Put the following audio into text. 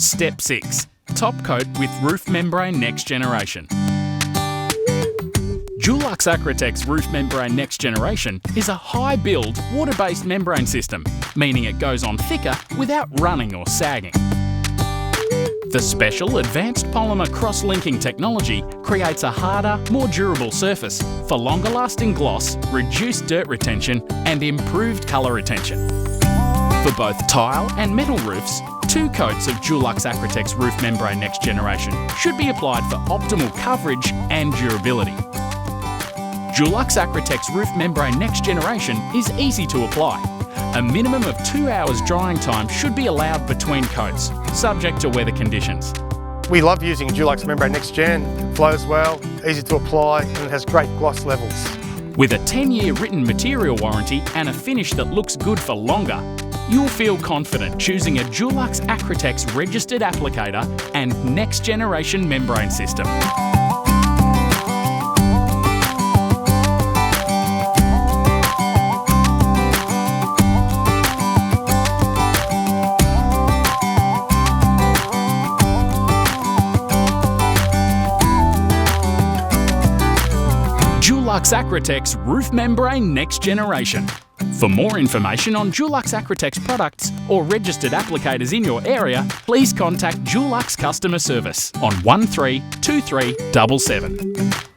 Step 6. Topcoat with Roof Membrane Next Generation. Dulux Acratex Roof Membrane Next Generation is a high-build, water-based membrane system, meaning it goes on thicker without running or sagging. The special advanced polymer cross-linking technology creates a harder, more durable surface for longer-lasting gloss, reduced dirt retention and improved colour retention. For both tile and metal roofs, 2 coats of Dulux Acratex Roof Membrane Next Generation should be applied for optimal coverage and durability. Dulux Acratex Roof Membrane Next Generation is easy to apply. A minimum of 2 hours drying time should be allowed between coats, subject to weather conditions. We love using Dulux Membrane Next Gen. It flows well, easy to apply, and it has great gloss levels. With a 10-year written material warranty and a finish that looks good for longer, you'll feel confident choosing a Dulux Acratex registered applicator and next generation membrane system. Dulux Acratex Roof Membrane Next Generation. For more information on Dulux Acratex products or registered applicators in your area, please contact Dulux Customer Service on 132377.